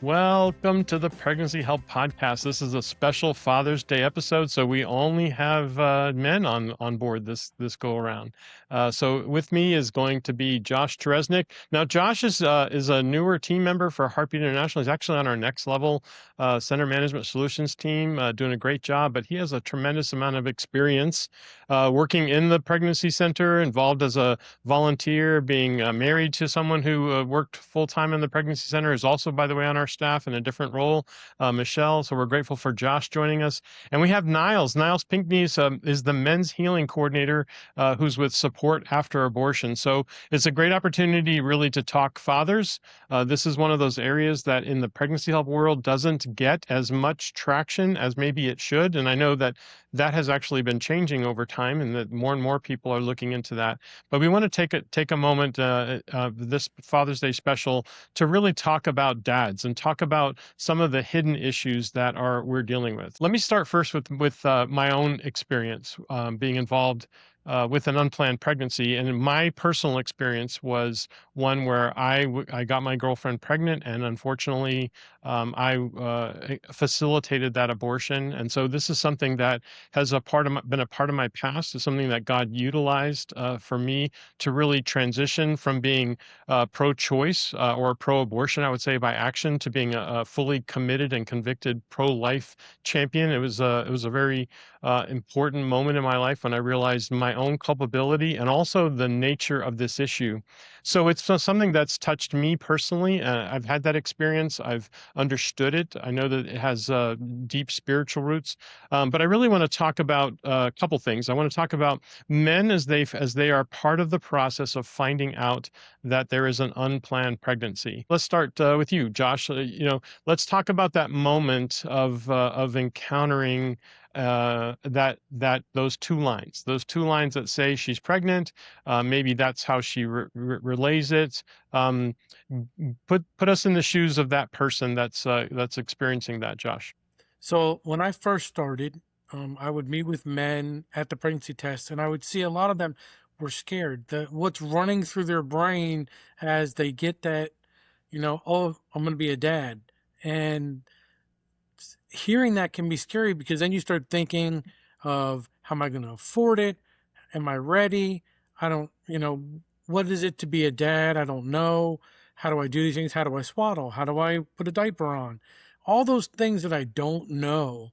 Welcome to the Pregnancy Help Podcast. This is a special Father's Day episode, so we only have men on board this go around. So with me is going to be Josh Cheresnick. Now, Josh is a newer team member for Heartbeat International. He's actually on our next level Center Management Solutions team, doing a great job. But he has a tremendous amount of experience working in the pregnancy center, involved as a volunteer, being married to someone who worked full time in the pregnancy center, is also, by the way, on our staff in a different role, Michelle. So we're grateful for Josh joining us. And we have Nyles. Nyles Pinckney is the men's healing coordinator who's with support after abortion. So it's a great opportunity really to talk fathers. This is one of those areas that in the pregnancy help world doesn't get as much traction as maybe it should. And I know that has actually been changing over time and that more and more people are looking into that. But we want to take a moment this Father's Day special to really talk about dads and talk about some of the hidden issues that we're dealing with. Let me start first with my own experience being involved with an unplanned pregnancy. And my personal experience was one where I got my girlfriend pregnant, and unfortunately, I facilitated that abortion. And so this is something that has been a part of my past. It's something that God utilized for me to really transition from being pro-choice or pro-abortion, I would say, by action, to being a fully committed and convicted pro-life champion. It was a very important moment in my life when I realized my own culpability and also the nature of this issue. So it's something that's touched me personally. I've had that experience. I've understood it. I know that it has deep spiritual roots. But I really want to talk about a couple things. I want to talk about men as they are part of the process of finding out that there is an unplanned pregnancy. Let's start with you, Josh. Let's talk about that moment of encountering those two lines that say she's pregnant. Maybe that's how she relays it. Put us in the shoes of that person that's experiencing that, Josh. So when I first started, I would meet with men at the pregnancy test, and I would see a lot of them were scared. What's running through their brain as they get that, oh, I'm going to be a dad. And hearing that can be scary because then you start thinking of, how am I going to afford it? Am I ready? I don't, what is it to be a dad? I don't know. How do I do these things? How do I swaddle? How do I put a diaper on? All those things that I don't know,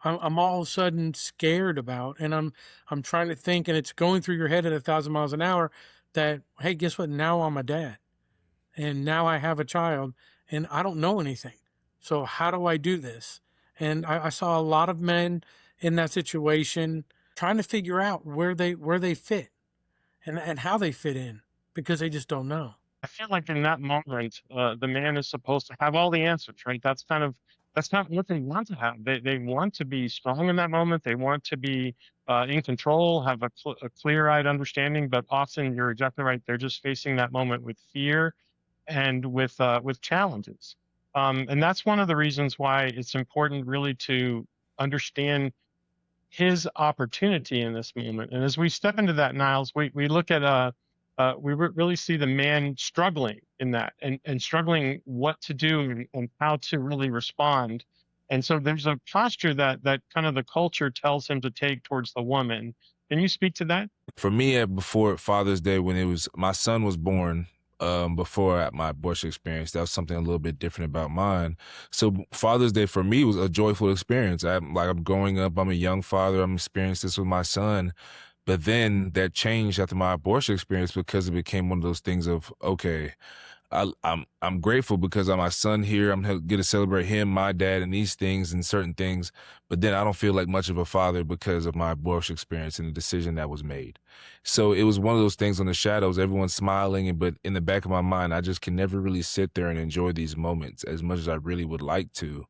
I'm all of a sudden scared about, and I'm trying to think, and it's going through your head at 1,000 miles an hour that, hey, guess what? Now I'm a dad, and now I have a child, and I don't know anything. So how do I do this? And I saw a lot of men in that situation trying to figure out where they fit and how they fit in because they just don't know. I feel like in that moment, the man is supposed to have all the answers, right? That's not what they want to have. They want to be strong in that moment. They want to be in control, have a clear-eyed understanding. But often, you're exactly right. They're just facing that moment with fear and with challenges. And that's one of the reasons why it's important, really, to understand his opportunity in this moment. And as we step into that, Nyles, we look at really see the man struggling in that and struggling what to do and how to really respond. And so there's a posture that kind of the culture tells him to take towards the woman. Can you speak to that? For me, before Father's Day, when my son was born, before my abortion experience, that was something a little bit different about mine. So Father's Day for me was a joyful experience. I'm growing up. I'm a young father. I'm experiencing this with my son. But then that changed after my abortion experience because it became one of those things of, okay, I'm grateful because of my son here. I'm going to celebrate him, my dad, and these things and certain things. But then I don't feel like much of a father because of my abortion experience and the decision that was made. So it was one of those things on the shadows, everyone's smiling, but in the back of my mind, I just can never really sit there and enjoy these moments as much as I really would like to.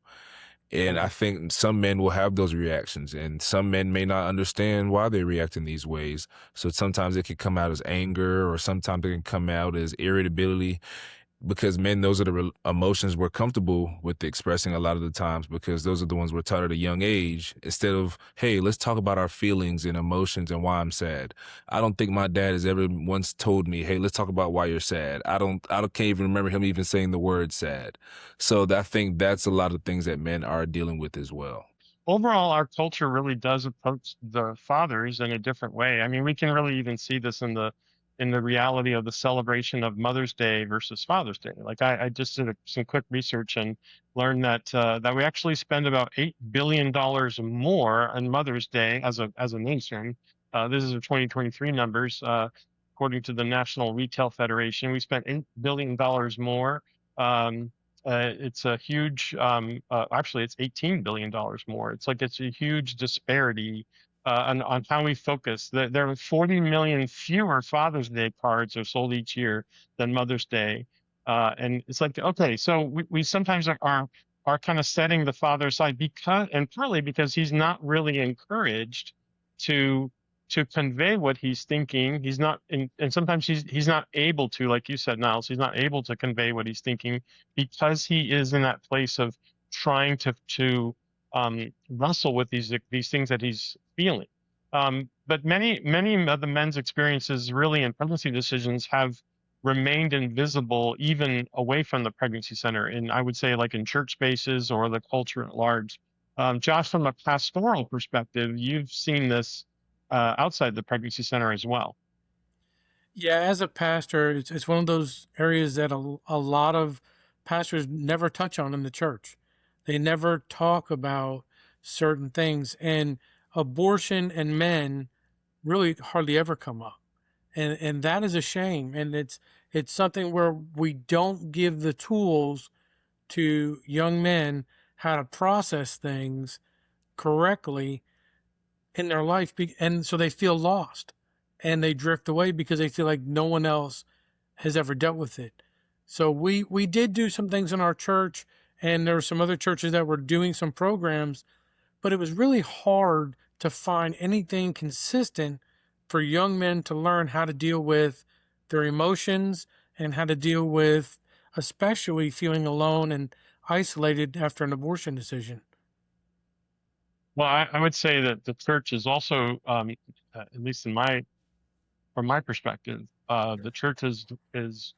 And I think some men will have those reactions, and some men may not understand why they react in these ways. So sometimes it can come out as anger, or sometimes it can come out as irritability. because men, those are the emotions we're comfortable with expressing a lot of the times, because those are the ones we're taught at a young age, instead of, hey, let's talk about our feelings and emotions and why I'm sad. I don't think my dad has ever once told me, hey, let's talk about why you're sad. Can't even remember him even saying the word sad. So I think that's a lot of things that men are dealing with as well. Overall, our culture really does approach the fathers in a different way. I mean, we can really even see this in the reality of the celebration of Mother's Day versus Father's Day. Like I just did some quick research and learned that we actually spend about $8 billion more on Mother's Day as a nation. This is the 2023 numbers, according to the National Retail Federation. We spent $8 billion more. Um, it's a huge, actually, it's $18 billion more. It's a huge disparity on how we focus. There are 40 million fewer Father's Day cards are sold each year than Mother's Day. And it's like, okay, so we sometimes are kind of setting the father aside and partly because he's not really encouraged to convey what he's thinking. He's not, and sometimes he's not able to, like you said, Niles, he's not able to convey what he's thinking because he is in that place of trying to wrestle with these things that he's feeling. But many of the men's experiences really in pregnancy decisions have remained invisible even away from the pregnancy center, and I would say like in church spaces or the culture at large. Josh, from a pastoral perspective, you've seen this outside the pregnancy center as well. Yeah, as a pastor, it's one of those areas that a lot of pastors never touch on in the church. They never talk about certain things, and abortion and men really hardly ever come up. And that is a shame. And it's something where we don't give the tools to young men how to process things correctly in their life, and so they feel lost and they drift away because they feel like no one else has ever dealt with it. So we did do some things in our church, and there were some other churches that were doing some programs, but it was really hard to find anything consistent for young men to learn how to deal with their emotions and how to deal with especially feeling alone and isolated after an abortion decision. Well, I would say that the church is also, at least from my perspective, the church is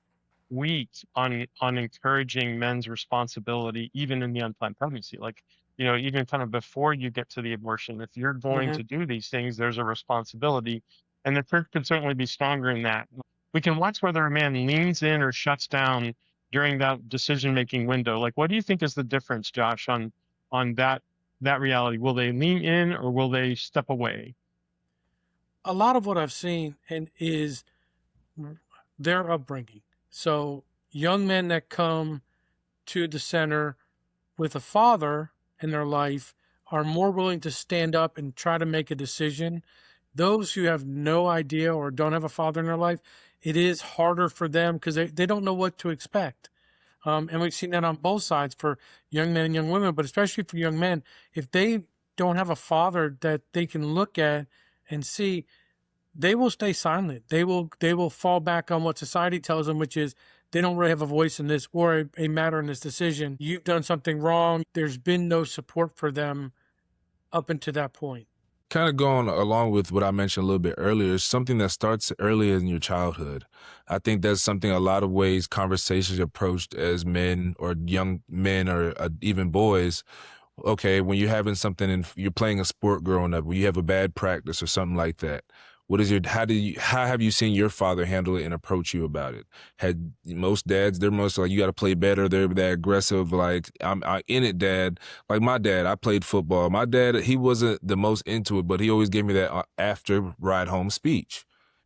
weak on encouraging men's responsibility, even in the unplanned pregnancy. Like, even kind of before you get to the abortion, if you're going Hmm. to do these things, there's a responsibility, and the church could certainly be stronger in that. We can watch whether a man leans in or shuts down during that decision-making window. Like, what do you think is the difference, Josh, on that reality? Will they lean in or will they step away? A lot of what I've seen and is their upbringing. So young men that come to the center with a father in their life are more willing to stand up and try to make a decision. Those who have no idea or don't have a father in their life, it is harder for them because they don't know what to expect. And we've seen that on both sides for young men and young women, but especially for young men, if they don't have a father that they can look at and see, they will stay silent. They will fall back on what society tells them, which is they don't really have a voice in this or a matter in this decision. You've done something wrong. There's been no support for them up until that point. Kind of going along with what I mentioned a little bit earlier, is something that starts earlier in your childhood. I think that's something a lot of ways conversations approached as men or young men or even boys. Okay, when you're having something and you're playing a sport growing up, when you have a bad practice or something like that, how have you seen your father handle it and approach you about it? Had most dads, they're most like, you got to play better. They're that aggressive, like, I in it, dad. Like my dad, I played football. My dad, he wasn't the most into it, but he always gave me that after ride home speech.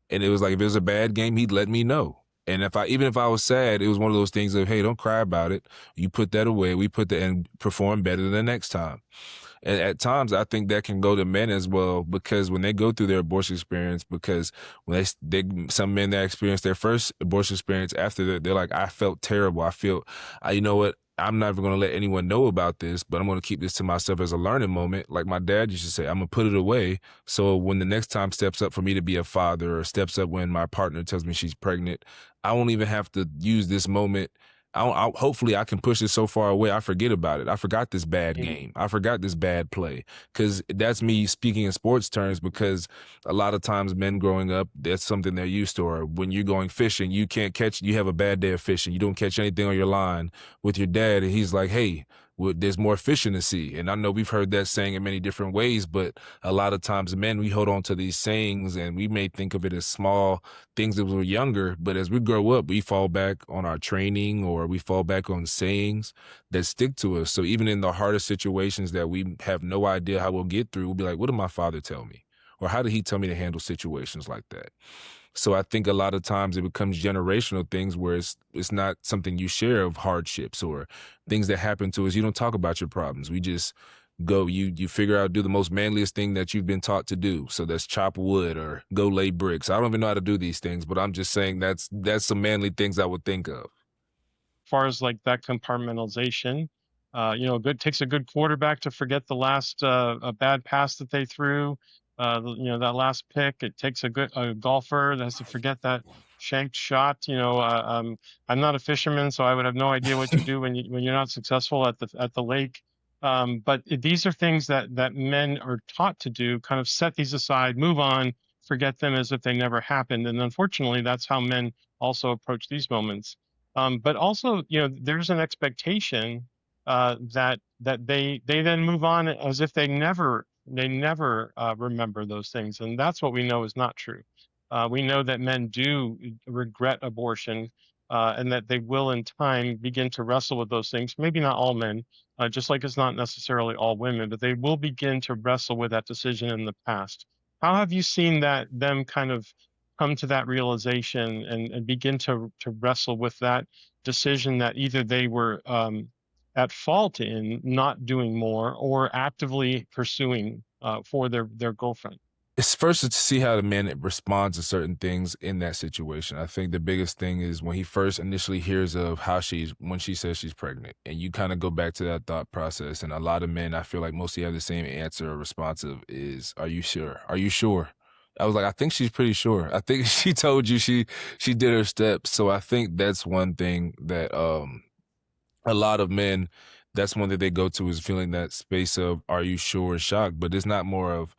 And it was like, if it was a bad game, he'd let me know. And even if I was sad, it was one of those things of, hey, don't cry about it. You put that away. We put that and perform better the next time. And at times, I think that can go to men as well, because when they go through their abortion experience, because when some men that experience their first abortion experience after that, they're like, I felt terrible. You know what? I'm not even going to let anyone know about this, but I'm going to keep this to myself as a learning moment. Like my dad used to say, I'm going to put it away. So when the next time steps up for me to be a father, or steps up when my partner tells me she's pregnant, I won't even have to use this moment hopefully I can push it so far away I forget about it. I forgot this bad Mm. game. I forgot this bad play. Because that's me speaking in sports terms, because a lot of times men growing up, that's something they're used to. Or when you're going fishing, you can't catch, you have a bad day of fishing. You don't catch anything on your line with your dad. And he's like, hey, well, there's more fishing to see. And I know we've heard that saying in many different ways, but a lot of times men, we hold on to these sayings and we may think of it as small things that we're younger, but as we grow up, we fall back on our training or we fall back on sayings that stick to us. So even in the hardest situations that we have no idea how we'll get through, we'll be like, what did my father tell me? Or how did he tell me to handle situations like that? So I think a lot of times it becomes generational things where it's not something you share of hardships or things that happen to us. You don't talk about your problems. We just go, you figure out, do the most manliest thing that you've been taught to do. So that's chop wood or go lay bricks. I don't even know how to do these things, but I'm just saying that's some manly things I would think of. Far as like that compartmentalization, takes a good quarterback to forget the last a bad pass that they threw, that last pick. It takes a golfer that has to forget that shanked shot. I'm not a fisherman, so I would have no idea what you do when you're not successful at the lake. But these are things that men are taught to do. Kind of set these aside, move on, forget them as if they never happened. And unfortunately, that's how men also approach these moments. But also, there's an expectation that they then move on as if they never remember those things, and that's what we know is not true. We know that men do regret abortion, and that they will, in time, begin to wrestle with those things. Maybe not all men, just like it's not necessarily all women, but they will begin to wrestle with that decision in the past. How have you seen that them kind of come to that realization and begin to wrestle with that decision that either they were at fault in not doing more or actively pursuing for their girlfriend? It's first to see how the man responds to certain things in that situation. I think the biggest thing is when he first initially hears of when she says she's pregnant, and you kind of go back to that thought process. And a lot of men, I feel like mostly have the same answer or responsive is, "Are you sure? Are you sure?" I was like, I think she's pretty sure. I think she told you she did her steps. So I think that's one thing that a lot of men, that's one that they go to, is feeling that space of, are you sure, shocked. But it's not more of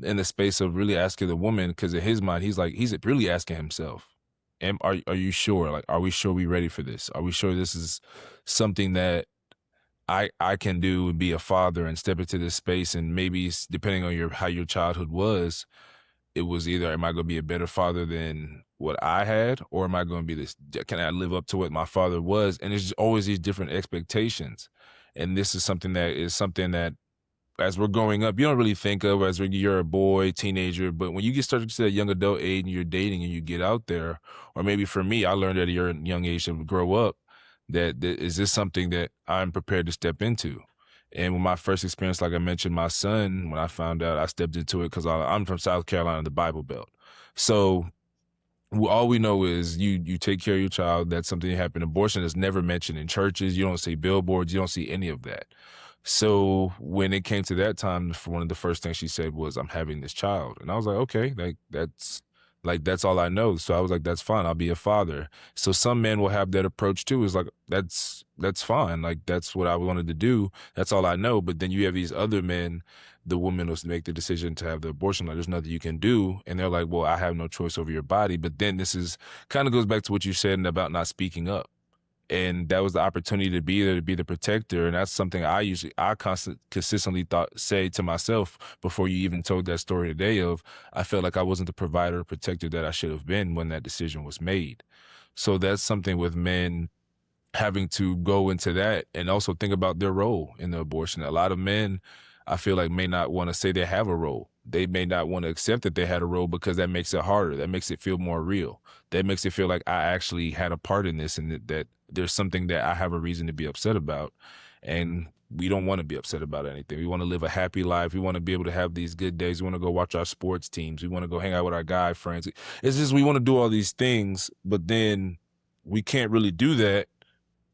in the space of really asking the woman, because in his mind, he's really asking himself, are you sure? Like, are we sure we ready for this? Are we sure this is something that I can do and be a father and step into this space? And maybe depending on how your childhood was, it was either, am I going to be a better father than what I had, or am I going to be this? Can I live up to what my father was? And it's always these different expectations. And this is something that as we're growing up, you don't really think of as when you're a boy, teenager, but when you get started to that young adult age and you're dating and you get out there, or maybe for me, I learned at a young age to grow up, that is this something that I'm prepared to step into? And when my first experience, like I mentioned, my son, when I found out, I stepped into it because I'm from South Carolina, the Bible Belt. So all we know is you take care of your child. That's something that happened. Abortion is never mentioned in churches. You don't see billboards. You don't see any of that. So when it came to that time, one of the first things she said was, "I'm having this child," and I was like, "Okay, that's all I know." So I was like, "That's fine. I'll be a father." So some men will have that approach too. Is like, that's fine. Like, that's what I wanted to do. That's all I know. But then you have these other men. The woman was to make the decision to have the abortion. Like, there's nothing you can do, and they're like, "Well, I have no choice over your body." But then this is kind of goes back to what you said about not speaking up. And that was the opportunity to be there, to be the protector. And that's something I consistently say to myself before you even told that story today of, I felt like I wasn't the provider or protector that I should have been when that decision was made. So that's something with men having to go into that and also think about their role in the abortion. A lot of men, I feel like, may not want to say they have a role. They may not want to accept that they had a role because that makes it harder. That makes it feel more real. That makes it feel like I actually had a part in this, and that there's something that I have a reason to be upset about. And we don't want to be upset about anything. We want to live a happy life. We want to be able to have these good days. We want to go watch our sports teams. We want to go hang out with our guy friends. It's just we want to do all these things, but then we can't really do that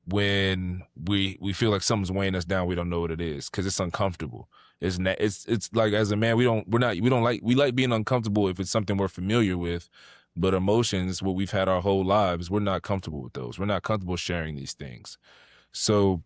when we feel like something's weighing us down. We don't know what it is because it's uncomfortable. It's like, as a man, we like being uncomfortable if it's something we're familiar with, But emotions, what we've had our whole lives, we're not comfortable with those. We're not comfortable sharing these things. So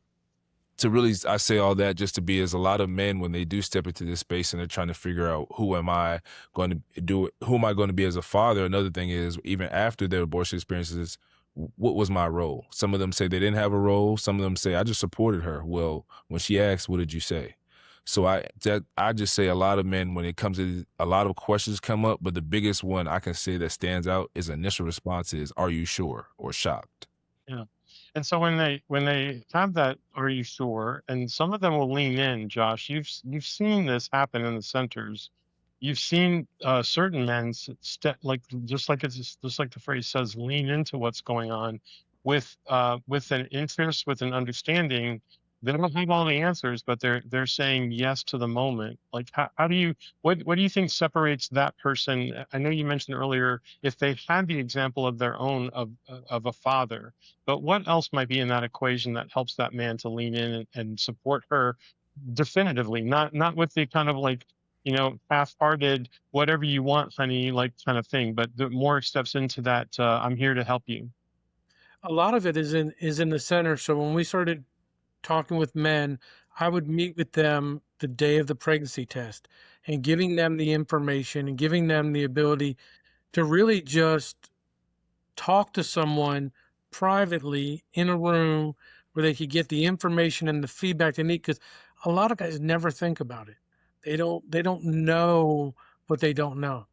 to really, I say all that just to be as a lot of men, when they do step into this space and they're trying to figure out who am I going to do, who am I going to be as a father? Another thing is, even after their abortion experiences, what was my role? Some of them say they didn't have a role. Some of them say I just supported her. Well, when she asked, what did you say? So I just say a lot of men, when it comes to, a lot of questions come up, but the biggest one I can say that stands out is initial response is, are you sure, or shocked? Yeah. And so when they have that, are you sure? And some of them will lean in, Josh. You've seen this happen in the centers. You've seen certain men step, like, just like the phrase says, lean into what's going on with an interest, with an understanding. They don't have all the answers, but they're saying yes to the moment. Like, how do you, what do you think separates that person? I know you mentioned earlier, if they had the example of their own of a father, but what else might be in that equation that helps that man to lean in and support her definitively, not with the kind of like, half-hearted, whatever you want, honey, like kind of thing, but the more steps into that, I'm here to help you. A lot of it is in the center. So when we started talking with men, I would meet with them the day of the pregnancy test and giving them the information and giving them the ability to really just talk to someone privately in a room where they could get the information and the feedback they need, because a lot of guys never think about it. They don't know what they don't know.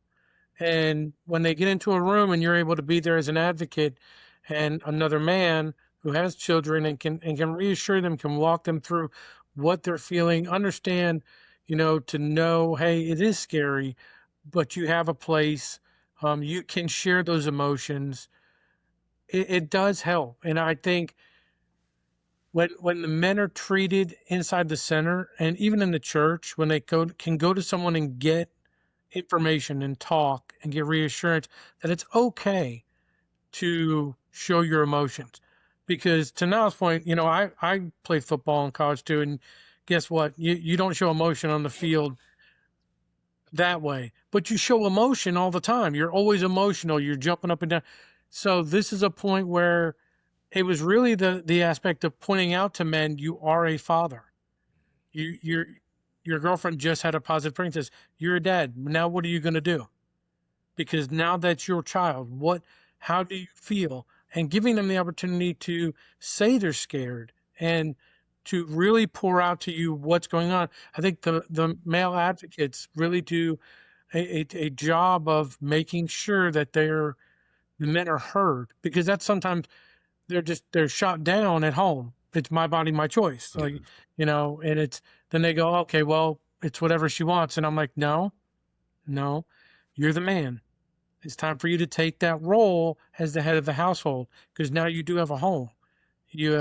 And when they get into a room and you're able to be there as an advocate and another man who has children and can reassure them, can walk them through what they're feeling, understand, to know, hey, it is scary, but you have a place. You can share those emotions. It does help. And I think when the men are treated inside the center and even in the church, when they can go to someone and get information and talk and get reassurance that it's okay to show your emotions. Because to Niall's point, I played football in college too, and guess what? You don't show emotion on the field that way, but you show emotion all the time. You're always emotional. You're jumping up and down. So this is a point where it was really the aspect of pointing out to men, you are a father. Your girlfriend just had a positive pregnancy. You're a dad. Now what are you going to do? Because now that's your child. How do you feel? And giving them the opportunity to say they're scared and to really pour out to you what's going on. I think the male advocates really do a job of making sure that the men are heard, because that's sometimes they're shot down at home. It's my body, my choice. Like, and then they go, okay, well, it's whatever she wants. And I'm like, no, you're the man. It's time for you to take that role as the head of the household, because now you do have a home. You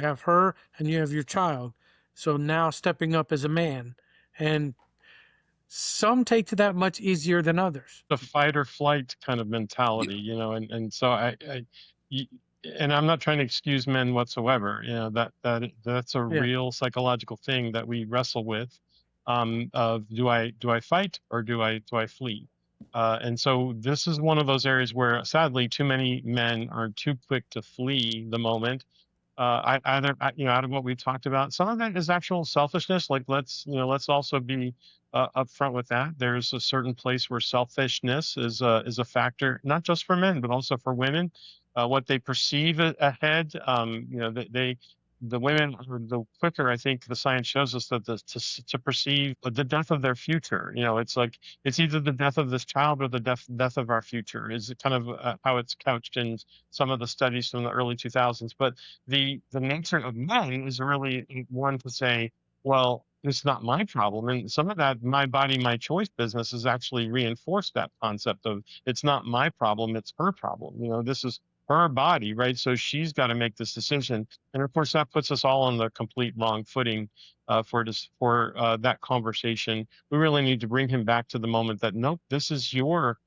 have her and you have your child. So now stepping up as a man, and some take to that much easier than others. The fight or flight kind of mentality, and so y- and I'm not trying to excuse men whatsoever. That's a Yeah. real psychological thing that we wrestle with. Of do I fight or do I flee? And so this is one of those areas where sadly too many men are too quick to flee the moment, out of what we've talked about. Some of it is actual selfishness. Like, let's also be upfront with that. There's a certain place where selfishness is a factor, not just for men but also for women. What they perceive ahead, the women are the quicker. I think the science shows us that to perceive the death of their future. It's like it's either the death of this child or the death of our future. Is kind of how it's couched in some of the studies from the early 2000s. But the nature of men is really one to say, well, it's not my problem. And some of that my body, my choice business has actually reinforced that concept of it's not my problem, it's her problem. This is her body, right? So she's got to make this decision. And of course, that puts us all on the complete wrong footing for that conversation. We really need to bring him back to the moment that, nope, this is your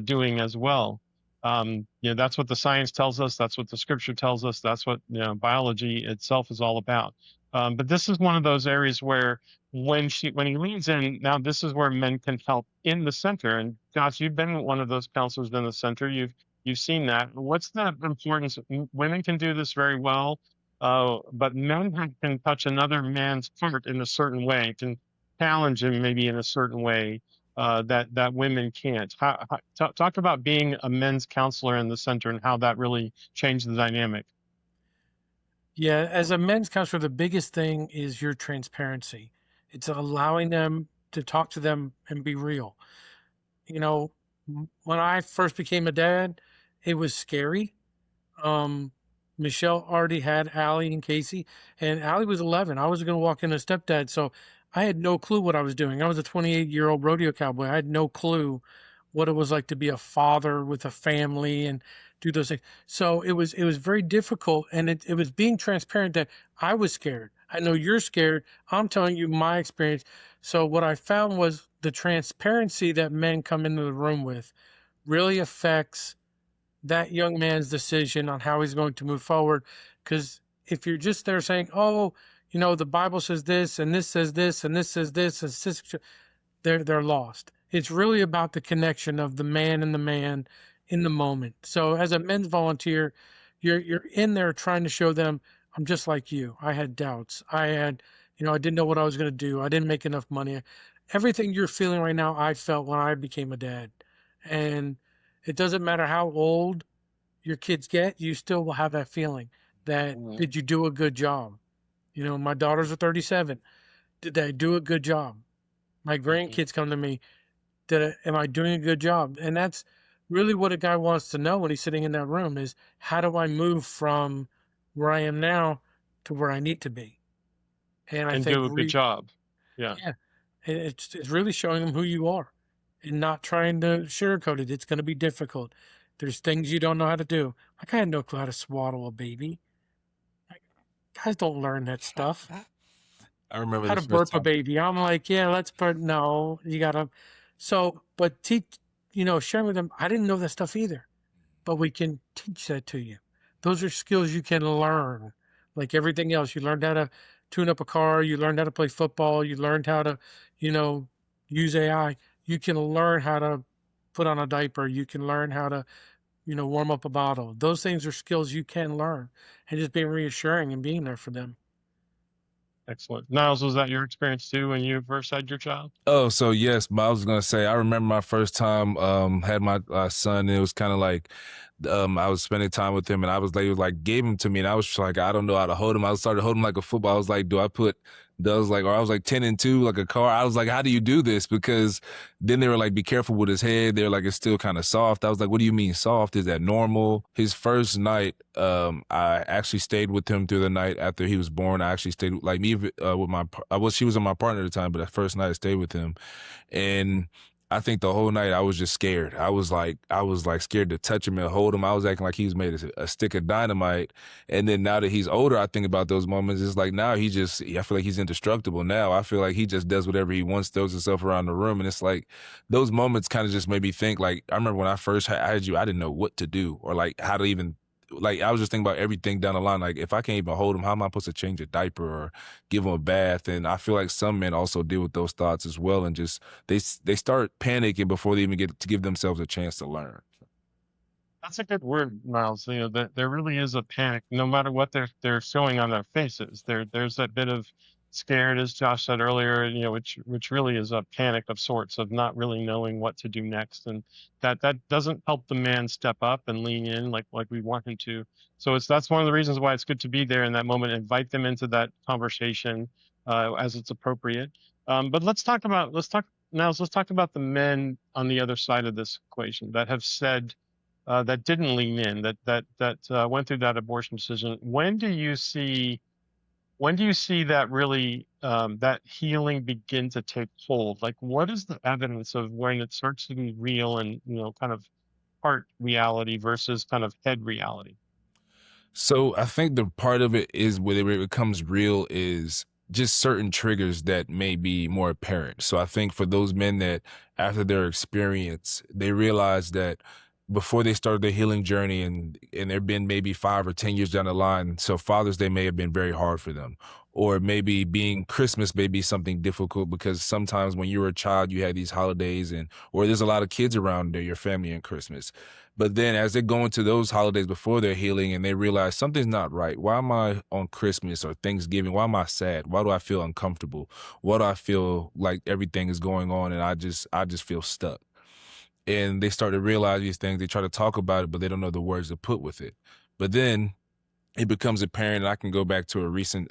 doing as well. That's what the science tells us. That's what the scripture tells us. That's what biology itself is all about. But this is one of those areas where when he leans in, now this is where men can help in the center. And Josh, you've been one of those counselors in the center. You've seen that. What's the importance? Women can do this very well, but can touch another man's heart in a certain way, can challenge him maybe in a certain way that women can't. Talk about being a men's counselor in the center and how that really changed the dynamic. Yeah, as a men's counselor, the biggest thing is your transparency. It's allowing them to talk to them and be real. You know, when I first became a dad, it was scary. Um, Michelle already had Allie and Casey, and Allie was 11. I was going to walk in as stepdad, so I had no clue what I was doing. I was a 28-year-old rodeo cowboy. I had no clue what it was like to be a father with a family and do those things. So it was very difficult, and it was being transparent that I was scared. I know you're scared. I'm telling you my experience. So what I found was the transparency that men come into the room with really affects that young man's decision on how he's going to move forward. Because if you're just there saying, "Oh, the Bible says this, and this says this, and this says this," and this, they're lost. It's really about the connection of the man and the man in the moment. So as a men's volunteer, you're in there trying to show them, I'm just like you. I had doubts. I didn't know what I was going to do. I didn't make enough money. Everything you're feeling right now, I felt when I became a dad. And it doesn't matter how old your kids get, you still will have that feeling that, did you do a good job? My daughters are 37. Did they do a good job? My grandkids come to me, am I doing a good job? And that's really what a guy wants to know when he's sitting in that room is, how do I move from where I am now to where I need to be? And I And think, do a good job. Yeah. yeah, it's really showing them who you are and not trying to sugarcoat it. It's going to be difficult. There's things you don't know how to do. Like I had no clue how to swaddle a baby. Guys don't learn that stuff. I remember How the to first burp a time. baby. I'm like, yeah, let's burp. No, you gotta. So, but sharing with them, I didn't know that stuff either, but we can teach that to you. Those are skills you can learn. Like everything else, you learned how to tune up a car, you learned how to play football, you learned how to, use AI. You can learn how to put on a diaper. You can learn how to, warm up a bottle. Those things are skills you can learn, and just being reassuring and being there for them. Excellent. Niles, was that your experience too when you first had your child? Oh, so yes, but I was gonna say I remember my first time had my son. And it was kind of like I was spending time with him, and he was like gave him to me, and I was just like I don't know how to hold him. I started holding him like a football. I was like, or I was like 10-2 like a car. I was like, how do you do this? Because then they were like, be careful with his head. They're like, it's still kind of soft. I was like, what do you mean soft? Is that normal? His first night, I actually stayed with him through the night after he was born. I actually stayed like me with she was my partner at the time, but that first night I stayed with him, and I think the whole night I was just scared. I was like scared to touch him and hold him. I was acting like he was made of a stick of dynamite. And then now that he's older, I think about those moments. It's like now I feel like he's indestructible now. I feel like he just does whatever he wants, throws himself around the room. And it's like those moments kind of just made me think, like, I remember when I first had you, I didn't know what to do or like how to even, like, I was just thinking about everything down the line. Like, if I can't even hold him, how am I supposed to change a diaper or give him a bath? And I feel like some men also deal with those thoughts as well, and just they start panicking before they even get to give themselves a chance to learn. That's a good word, Miles. That there really is a panic, no matter what they're showing on their faces. There's that bit of scared, as Josh said earlier, which really is a panic of sorts of not really knowing what to do next, and that doesn't help the man step up and lean in like we want him to. So that's one of the reasons why it's good to be there in that moment, invite them into that conversation as it's appropriate. But let's talk now. Let's talk about the men on the other side of this equation that have said that didn't lean in, that went through that abortion decision. When do you see that really that healing begin to take hold? Like, what is the evidence of when it starts to be real and kind of heart reality versus kind of head reality? So I think the part of it is where it becomes real is just certain triggers that may be more apparent. So I think for those men that after their experience, they realize that before they start their healing journey and they've been maybe 5 or 10 years down the line, so Father's Day may have been very hard for them. or maybe being Christmas may be something difficult because sometimes when you were a child, you had these holidays or there's a lot of kids around your family in Christmas. But then as they go into those holidays before their healing and they realize something's not right. Why am I on Christmas or Thanksgiving? Why am I sad? Why do I feel uncomfortable? Why do I feel like everything is going on and I just feel stuck? And they start to realize these things. They try to talk about it, but they don't know the words to put with it. But then it becomes apparent, and I can go back to a recent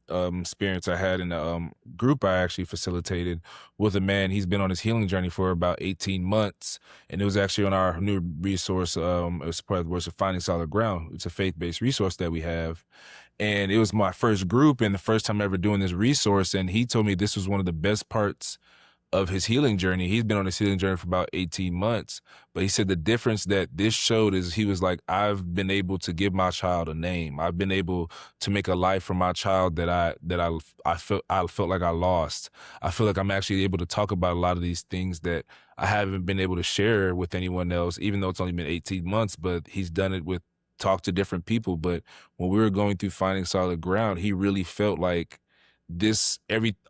experience I had in a group I actually facilitated with a man. He's been on his healing journey for about 18 months, and it was actually on our new resource. It was part of the words of Finding Solid Ground. It's a faith-based resource that we have, and it was my first group and the first time ever doing this resource. And he told me this was one of the best parts of his healing journey. He's been on his healing journey for about 18 months. But he said the difference that this showed is he was like, I've been able to give my child a name. I've been able to make a life for my child that I felt like I lost. I feel like I'm actually able to talk about a lot of these things that I haven't been able to share with anyone else, even though it's only been 18 months, but he's done it with talk to different people. But when we were going through Finding Solid Ground, he really felt like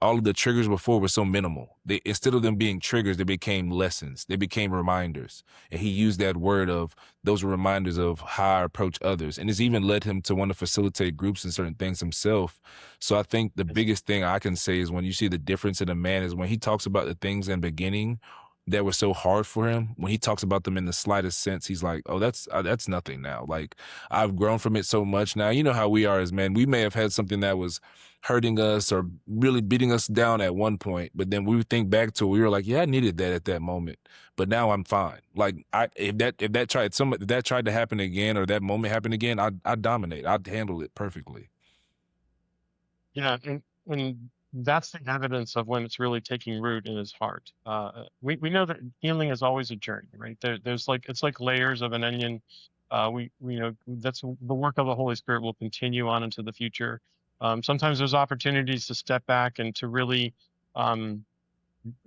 all of the triggers before were so minimal. They, instead of them being triggers, they became lessons. They became reminders. And he used that word of those were reminders of how I approach others. And it's even led him to want to facilitate groups and certain things himself. So I think the biggest thing I can say is when you see the difference in a man is when he talks about the things in the beginning that were so hard for him, when he talks about them in the slightest sense, he's like, oh, that's nothing now. Like, I've grown from it so much now. You know how we are as men. We may have had something that was hurting us or really beating us down at one point, but then we would think back to it, we were like, yeah, I needed that at that moment, but now I'm fine. Like, if that tried to happen again or that moment happened again, I'd dominate. I'd handle it perfectly. Yeah, and that's the evidence of when it's really taking root in his heart. We know that healing is always a journey, right? There's like it's like layers of an onion. We know that's the work of the Holy Spirit will continue on into the future. Sometimes there's opportunities to step back and to really um,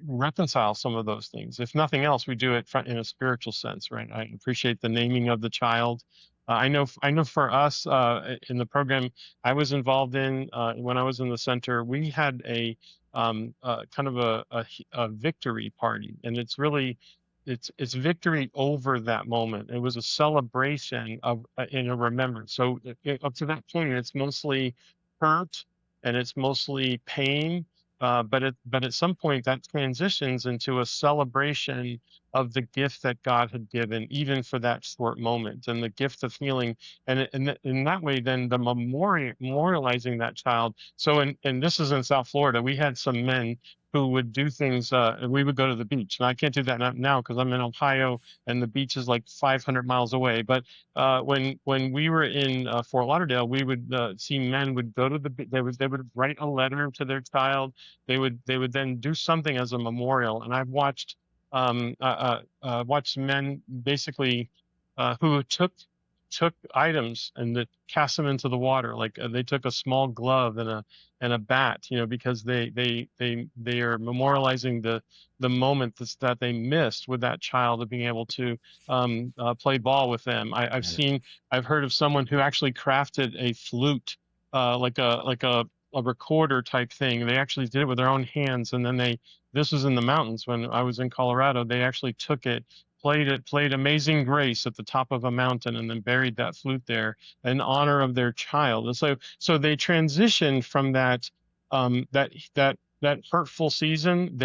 reconcile some of those things. If nothing else, we do it in a spiritual sense, right? I appreciate the naming of the child. I know for us in the program I was involved in when I was in the center, we had a kind of a victory party, and it's really it's victory over that moment. It was a celebration of in a remembrance. So up to that point, it's mostly hurt and it's mostly pain, but at some point that transitions into a celebration of the gift that God had given, even for that short moment, and the gift of healing. In that way, then the memorializing that child. So, and this is in South Florida, we had some men who would do things. We would go to the beach, and I can't do that now because I'm in Ohio, and the beach is like 500 miles away. But when we were in Fort Lauderdale, we would see men would go to they would write a letter to their child. They would then do something as a memorial. And I've watched men basically who took items and that cast them into the water. Like they took a small glove and a bat, because they are memorializing the moment that they missed with that child of being able to play ball with them. I've heard of someone who actually crafted a flute, like a recorder type thing. They actually did it with their own hands, and then this was in the mountains when I was in Colorado. They actually took it, played Amazing Grace at the top of a mountain, and then buried that flute there in honor of their child. And so they transitioned from that hurtful season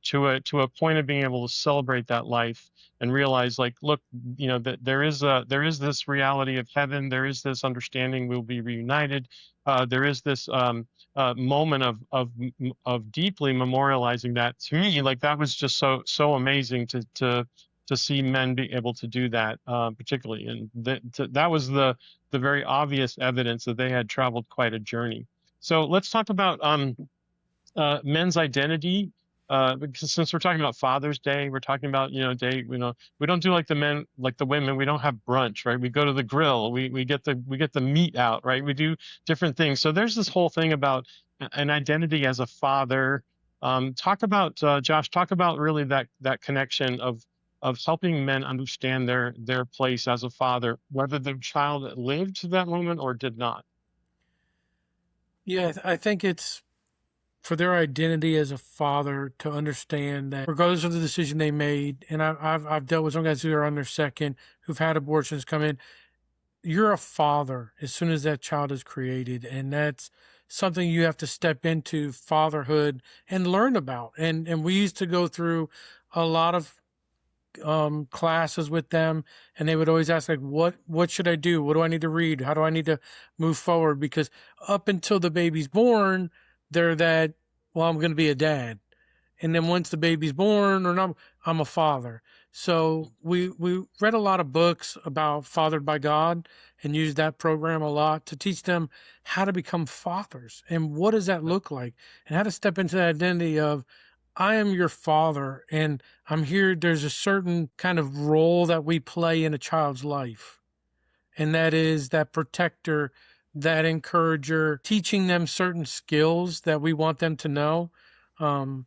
to a point of being able to celebrate that life and realize, like, look, that there is this reality of heaven. There is this understanding we'll be reunited. There is this moment of deeply memorializing that. To me, like, that was just so amazing to see men be able to do that, particularly, and that was the very obvious evidence that they had traveled quite a journey. So let's talk about men's identity. Because since we're talking about Father's Day, we're talking about, day, we don't do like the men, like the women, we don't have brunch, right? We go to the grill, we get the meat out, right? We do different things. So there's this whole thing about an identity as a father. Josh, talk about really that connection of helping men understand their place as a father, whether the child lived to that moment or did not. Yeah, I think it's for their identity as a father to understand that regardless of the decision they made, and I've dealt with some guys who are on their second, who've had abortions come in. You're a father as soon as that child is created, and that's something you have to step into fatherhood and learn about. And we used to go through a lot of classes with them, and they would always ask, like, what should I do? What do I need to read? How do I need to move forward? Because up until the baby's born, they're that, well, I'm going to be a dad. And then once the baby's born or not, I'm a father. So we read a lot of books about Fathered by God and used that program a lot to teach them how to become fathers and what does that look like, and how to step into that identity of, I am your father and I'm here. There's a certain kind of role that we play in a child's life, and that is that protector, that encourager, teaching them certain skills that we want them to know. Um,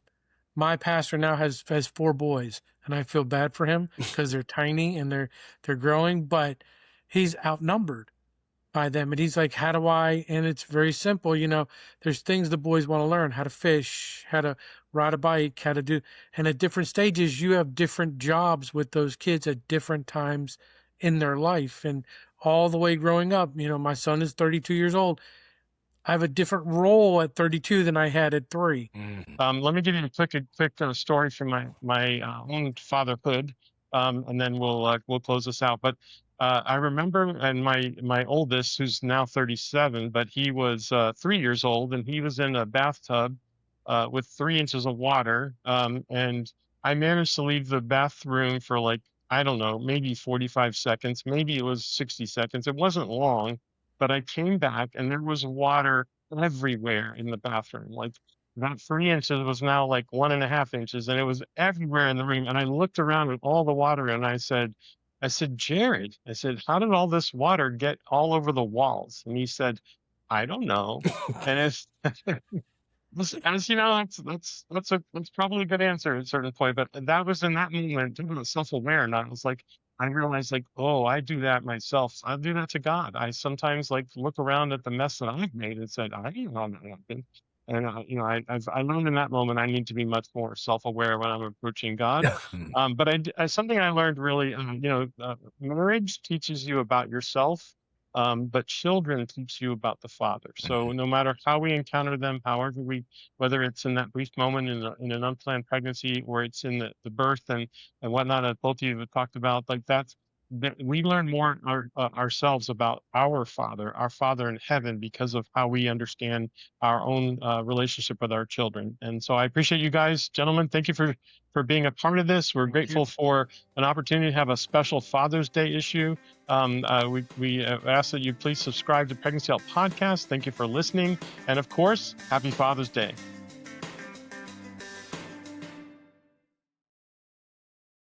my pastor now has 4 boys, and I feel bad for him because they're tiny and they're growing, but he's outnumbered by them. And he's like, how do I? And it's very simple. There's things the boys want to learn: how to fish, how to ride a bike, how to do. And at different stages, you have different jobs with those kids at different times in their life. And all the way growing up, my son is 32 years old. I have a different role at 32 than I had at 3. Let me give you a quick story from my own fatherhood, and then we'll close this out. But I remember, and my oldest, who's now 37, but he was 3 years old, and he was in a bathtub with 3 inches of water, and I managed to leave the bathroom for, like, I don't know, maybe 45 seconds, maybe it was 60 seconds. It wasn't long, but I came back and there was water everywhere in the bathroom. Like, that 3 inches was now like 1.5 inches, and it was everywhere in the room. And I looked around at all the water, and I said, Jared, I said, how did all this water get all over the walls? And he said, I don't know. And it's as you know, that's probably a good answer at a certain point. But that was in that moment, talking about self-aware, and I was like, I realized, like, oh, I do that myself. I do that to God. I sometimes, like, look around at the mess that I've made and said, I didn't know how that happened. And I learned in that moment I need to be much more self-aware when I'm approaching God. But something I learned really, marriage teaches you about yourself, but children teach you about the Father. So no matter how we encounter them, whether it's in that brief moment in an unplanned pregnancy, or it's in the birth and whatnot, that both of you have talked about, like that we learn more ourselves about our Father in heaven, because of how we understand our own relationship with our children. And so I appreciate you guys, gentlemen. Thank you for being a part of this. We're grateful for an opportunity to have a special Father's Day issue. We ask that you please subscribe to Pregnancy Help Podcast. Thank you for listening. And of course, happy Father's Day.